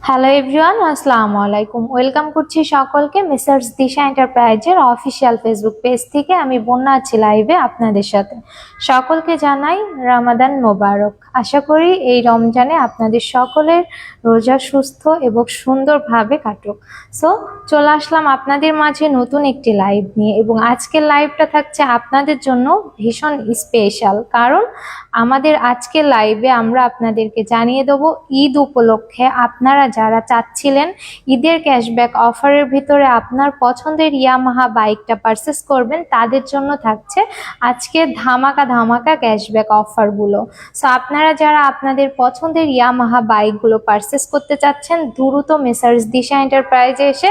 Hello everyone, আসসালামু আলাইকুম। Welcome করছি সকলকে মেসার্স দিশা এন্টারপ্রাইজের অফিসিয়াল ফেসবুক পেজ থেকে। আমি বন্যা আছি লাইভে আপনাদের সাথে। সকলকে জানাই রমাদান মোবারক। আশা করি এই রমজানে আপনাদের সকলের রোজা সুস্থ এবং সুন্দরভাবে কাটুক। সো চলে আসলাম আপনাদের মাঝে নতুন একটি লাইভ নিয়ে, এবং আজকের লাইভটা থাকছে আপনাদের জন্য ভীষণ স্পেশাল। কারণ আমাদের আজকের লাইভে আমরা আপনাদেরকে জানিয়ে দেবো ঈদ উপলক্ষে আপনারা যারা চাচ্ছিলেন ঈদের ক্যাশব্যাক অফারের ভিতরে আপনার পছন্দের ইয়ামাহা বাইকটা পারচেস করবেন, তাদের জন্য থাকছে আজকে ধামাকা ধামাকা ক্যাশব্যাক অফারগুলো। সো আপনারা যারা আপনাদের পছন্দের ইয়ামাহা বাইকগুলো পারচেস করতে চাচ্ছেন, দ্রুত মেসার্স দিশা এন্টারপ্রাইজে এসে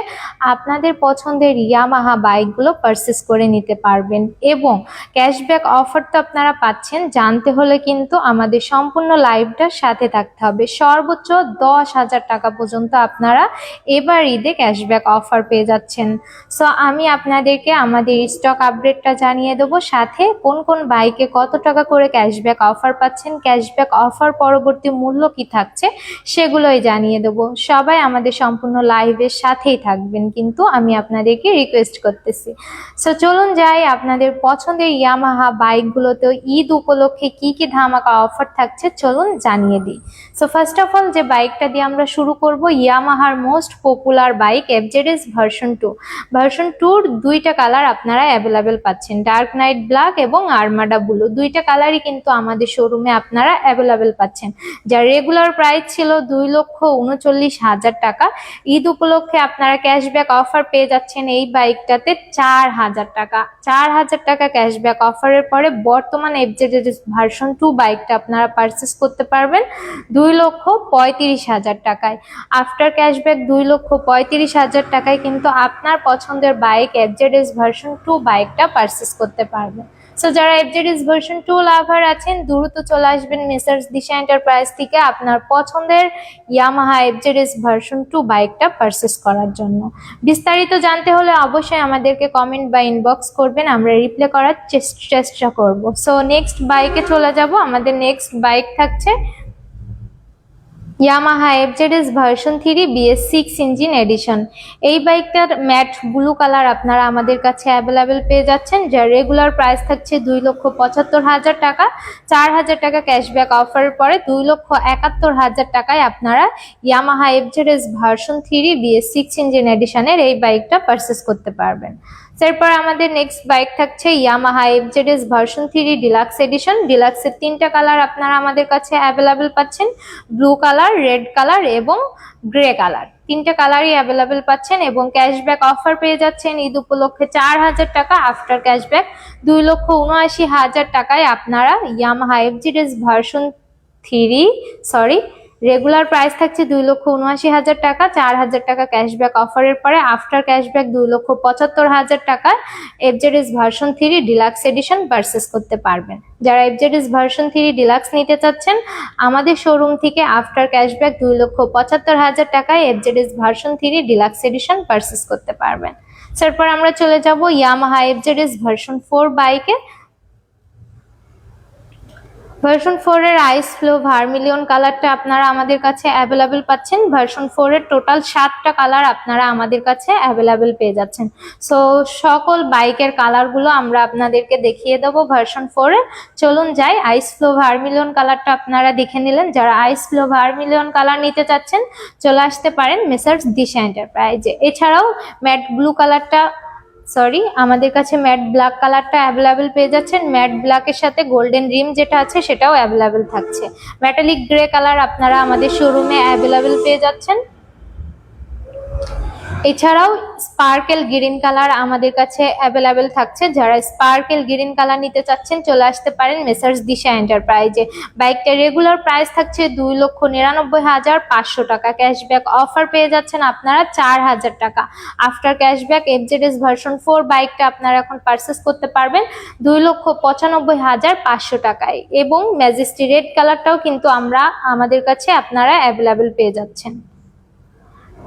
আপনাদের পছন্দের ইয়ামাহা বাইকগুলো পারচেস করে নিতে পারবেন। এবং ক্যাশব্যাক অফার তো আপনারা পাচ্ছেন, জানতে হলে কিন্তু আমাদের সম্পূর্ণ লাইভটার সাথে থাকতে হবে। সর্বোচ্চ 10,000 টাকা পর্যন্ত আপনারা এবার ঈদে ক্যাশব্যাক অফার পেয়ে যাচ্ছেন। সো আমি আপনাদেরকে আমাদের স্টক আপডেটটা জানিয়ে দেবো, সাথে কোন কোন বাইকে কত টাকা করে ক্যাশব্যাক অফার পাচ্ছেন, ক্যাশব্যাক অফার পরবর্তী মূল্য কি থাকছে সেগুলোই জানিয়ে দেবো। সবাই আমাদের সম্পূর্ণ লাইভের সাথেই থাকবেন কিন্তু আমি আপনাদেরকে রিকোয়েস্ট করতেছি। সো চলুন যাই আপনাদের পছন্দের ইয়ামাহা বাইকগুলোতে ঈদ উপলক্ষে কি কি ধামাকা অফার থাকছে চলুন জানিয়ে দিই। সো ফার্স্ট অফ অল যে বাইকটা দিয়ে আমরা শুরু করব, ইয়ামাহার most popular bike FZS version 2। Version 2-র দুইটা কালার আপনারা অ্যাভেলেবেল পাচ্ছেন, ডার্ক নাইট ব্ল্যাক এবং আর্মাডা ব্লু। দুইটা কালারই কিন্তু আমাদের শোরুমে আপনারা অ্যাভেলেবেল পাচ্ছেন, যার রেগুলার প্রাইস ছিল 2,39,000 টাকা। ঈদ উপলক্ষে আপনারা ক্যাশব্যাক অফার পেয়ে যাচ্ছেন এই বাইকটাতে 4,000 টাকা। 4,000 টাকা ক্যাশব্যাক অফারের পরে বর্তমান এফজেডএস ভার্সন 2 বাইকটা আপনারা পারচেস করতে পারবেন 2,35,000 টাকায়। আফটার ক্যাশব্যাক 2,35,000 টাকায় কিন্তু আপনার পছন্দের বাইক এফজেডএস ভার্সন 2 বাইকটা পারচেস করতে পারবেন। সো যারা এফজেডএস ভার্সন 2 লাভার আছেন, দ্রুত চলে আসবেন মেসার্স দিশা এন্টারপ্রাইজ থেকে আপনার পছন্দের ইয়ামাহা এফজেডএস ভার্সন 2 বাইকটা পারচেস করার জন্য। বিস্তারিত জানতে হলে অবশ্যই আমাদেরকে কমেন্ট বা ইনবক্স করবেন, আমরা রিপ্লাই করার চেষ্টা করব। সো নেক্সট বাইকে চলে যাব। আমাদের নেক্সট বাইক থাকছে Yamaha FZS version 3 BS6 engine edition. এই বাইকটার ম্যাট ব্লু কালার আপনারা আমাদের কাছে অ্যাভেলেবেল পেয়ে যাচ্ছেন, যার রেগুলার প্রাইস থাকছে 2,75,000 টাকা। 4,000 টাকা ক্যাশব্যাক অফারের পরে 2,71,000 টাকায় আপনারা Yamaha FZS version 3 BS6 engine এডিশনের এই বাইকটা পারচেস করতে পারবেন। এরপর আমাদের নেক্সট বাইক থাকছে Yamaha FZS version 3 deluxe edition. ডিলাক্সের তিনটা কালার আপনারা আমাদের কাছে অ্যাভেলেবেল পাচ্ছেন, ব্লু কালার, রেড কালার এবং গ্রে কালার। তিনটা কালারই অ্যাভেলেবেল পাচ্ছেন এবং ক্যাশব্যাক অফার পেয়ে যাচ্ছেন ঈদ উপলক্ষে 4,000 টাকা। আফটার ক্যাশব্যাক 2,79,000 টাকায় আপনারা Yamaha FZS version 3 regular price থাকছে 2,79,000 টাকা। 4,000 টাকা ক্যাশব্যাক অফারের পরে আফটার ক্যাশব্যাক 2,75,000 টাকা FZS version 3 deluxe edition purchase করতে পারবেন। যারা এফজেডএস ভার্সন 3 ডিলাক্স নিতে চাচ্ছেন, আমাদের শোরুম থেকে আফটার ক্যাশব্যাক 2,75,000 টাকায় FZS version 3 deluxe edition purchase করতে পারবেন। তারপর আমরা চলে যাব ইয়ামাহা এফজেডএস ভার্সন 4 বাইকে। ভার্সন 4 এর আইস ফ্লো ভার্মিলিয়ন কালারটা আপনারা আমাদের কাছে অ্যাভেলেবেল পাচ্ছেন। ভার্সন 4 এর টোটাল 7টা কালার আপনারা আমাদের কাছে অ্যাভেলেবেল পেয়ে যাচ্ছেন। সো সকল বাইকের কালারগুলো আমরা আপনাদেরকে দেখিয়ে দেবো ভার্সন 4 এ। চলুন যাই। আইস ফ্লো ভার্মিলিয়ন কালারটা আপনারা দেখে নিলেন। যারা আইস ফ্লো ভার্মিলিয়ন কালার নিতে চাচ্ছেন চলে আসতে পারেন মেসার্স দিশা এন্টারপ্রাইজে। এছাড়াও ম্যাট ব্লু কালারটা আমাদের কাছে ম্যাট ব্ল্যাক কালারটা অ্যাভেলেবেল পেয়ে যাচ্ছেন। ম্যাট ব্ল্যাকের সাথে গোল্ডেন রিম যেটা আছে সেটাও অ্যাভেলেবেল থাকছে। মেটালিক গ্রে কালার আপনারা আমাদের শোরুমে অ্যাভেলেবেল পেয়ে যাচ্ছেন। এছাড়াও স্পার্কেল গ্রিন কালার আমাদের কাছে অ্যাভেলেবেল থাকছে। যারা স্পার্কেল গ্রিন কালার নিতে চাচ্ছেন চলে আসতে পারেন মেসার্স দিশা এন্টারপ্রাইজে। বাইকটা রেগুলার প্রাইস থাকছে 2,99,500 টাকা। ক্যাশব্যাক অফার পেয়ে যাচ্ছেন আপনারা 4,000 টাকা। আফটার ক্যাশব্যাক এফজেডএস ভার্সন 4 বাইকটা আপনারা এখন পারচেস করতে পারবেন 2,95,500 টাকায়। এবং ম্যাজেস্টি রেড কালারটাও কিন্তু আমাদের কাছে আপনারা অ্যাভেলেবেল পেয়ে যাচ্ছেন।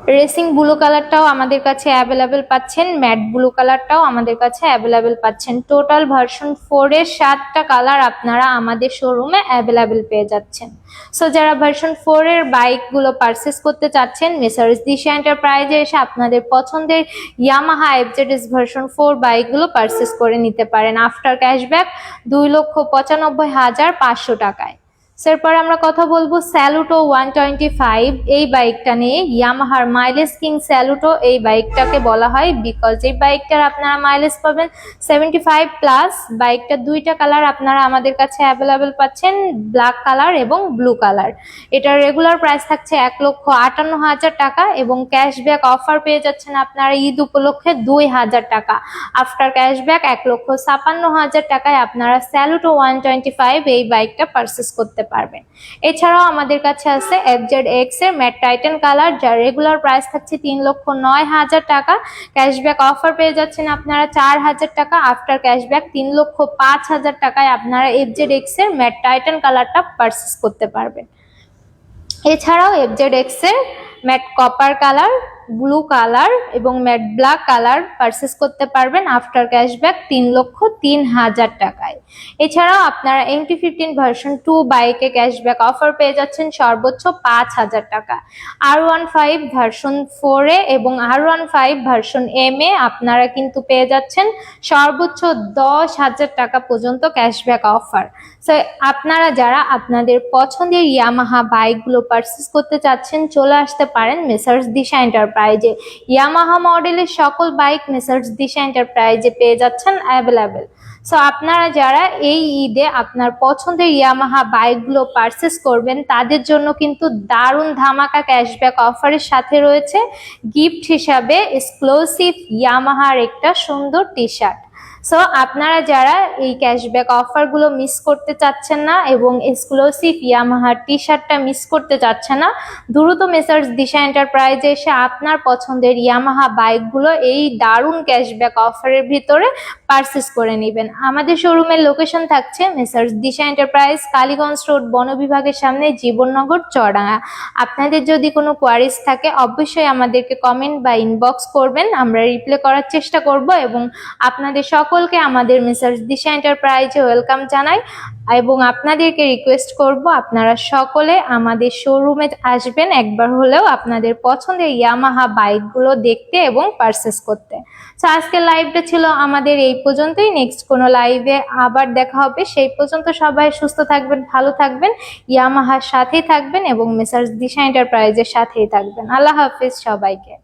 রেসিং ব্লু কালারটাও আমাদের কাছে অ্যাভেলেবেল পাচ্ছেন, ম্যাট ব্লু কালারটাও আমাদের কাছে অ্যাভেলেবেল পাচ্ছেন। টোটাল ভার্সন 4 এর 7টা কালার আপনারা আমাদের শোরুমে অ্যাভেলেবেল পেয়ে যাচ্ছেন। সো যারা ভার্সন 4 এর বাইকগুলো পারচেস করতে চাচ্ছেন, মেসার্স দিশা এন্টারপ্রাইজে এসে আপনাদের পছন্দের ইয়ামাহা এফজেডএস ভার্সন 4 বাইকগুলো পারচেস করে নিতে পারেন আফটার ক্যাশব্যাক 2,95,500 টাকায়। এরপর আমরা কথা বলবো স্যালুটো 125 এই বাইকটা নিয়ে। ইয়ামাহার মাইলেজ কিং স্যালুটো এই বাইকটাকে বলা হয় বিকজ এই বাইকটার আপনারা মাইলেজ পাবেন 75 প্লাস। বাইকটা দুইটা কালার আপনারা আমাদের কাছে অ্যাভেলেবেল পাচ্ছেন, ব্ল্যাক কালার এবং ব্লু কালার। এটার রেগুলার প্রাইস থাকছে 1,58,000 টাকা এবং ক্যাশব্যাক অফার পেয়ে যাচ্ছেন আপনারা ঈদ উপলক্ষে 2,000 টাকা। আফটার ক্যাশব্যাক 1,56,000 টাকায় আপনারা স্যালুটো 125 এই বাইকটা পারচেস করতে পারবেন। এছাড়াও আমাদের কাছে আছে FZX এর ম্যাট টাইটান কালার, যার রেগুলার প্রাইস থাকছে 3,09,000 টাকা। ক্যাশব্যাক অফার পেয়ে যাচ্ছেন আপনারা 4,000 টাকা। আফটার ক্যাশব্যাক 3,05,000 টাকায় আপনারা FZX এর ম্যাট টাইটান কালারটা পারচেস করতে পারবেন। এছাড়াও FZX এর matte copper colour, blue colour এবং ম্যাট ব্ল্যাক কালার পারচেস করতে পারবেন আফটার ক্যাশব্যাক 3,03,000 টাকায়। এছাড়াও আপনারা MT-15 ভার্সন 2 বাইকে ক্যাশব্যাক অফার পেয়ে যাচ্ছেন সর্বোচ্চ 5,000 টাকা। R15 ভার্সন 4 এ এবং R15 ভার্সন M এ আপনারা কিন্তু পেয়ে যাচ্ছেন সর্বোচ্চ 10,000 টাকা পর্যন্ত ক্যাশব্যাক অফার। সো আপনারা যারা আপনাদের পছন্দের ইয়ামাহা বাইকগুলো পারচেস করতে চাচ্ছেন, চলে আসতে পারেন মেসার্স দিশা এন্টারপ্রাইজে। ইয়ামাহা মডেলের সকল বাইক মেসার্স দিশা এন্টারপ্রাইজে পেয়ে যাচ্ছেন অ্যাভেলেবেল। সো আপনারা যারা এই ঈদে আপনার পছন্দের ইয়ামাহা বাইকগুলো পারচেস করবেন, তাদের জন্য কিন্তু দারুণ ধামাকা ক্যাশব্যাক অফারের সাথে রয়েছে গিফট হিসাবে এক্সক্লুসিভ ইয়ামাহার একটা সুন্দর টি শার্ট। সো আপনারা যারা এই ক্যাশব্যাক অফারগুলো মিস করতে চাচ্ছেন না এবং এক্সক্লুসিভ ইয়ামাহার টি শার্টটা মিস করতে চাচ্ছেন না, দ্রুত মেসার্স দিশা এন্টারপ্রাইজে এসে আপনার পছন্দের ইয়ামাহা বাইকগুলো এই দারুণ ক্যাশব্যাক অফারের ভিতরে পারচেস করে নেবেন। আমাদের শোরুমের লোকেশন থাকছে মেসার্স দিশা এন্টারপ্রাইজ, কালীগঞ্জ রোড, বন বিভাগের সামনে, জীবননগর, চুয়াডাঙ্গা। আপনাদের যদি কোনো কোয়ারিজ থাকে অবশ্যই আমাদেরকে কমেন্ট বা ইনবক্স করবেন, আমরা রিপ্লাই করার চেষ্টা করব এবং আপনাদের সকলকে আমাদের মেসার্স দিশা এন্টারপ্রাইজে ওয়েলকাম জানাই এবং আপনাদেরকে রিকোয়েস্ট করব আপনারা সকলে আমাদের শোরুমে আসবেন একবার হলেও আপনাদের পছন্দের ইয়ামাহা বাইকগুলো দেখতে এবং পারচেস করতে। তো আজকের লাইভটা ছিল আমাদের এই পর্যন্তই। নেক্সট কোনো লাইভে আবার দেখা হবে। সেই পর্যন্ত সবাই সুস্থ থাকবেন, ভালো থাকবেন, ইয়ামাহার সাথেই থাকবেন এবং মেসার্স দিশা এন্টারপ্রাইজের সাথেই থাকবেন। আল্লাহ হাফিজ সবাইকে।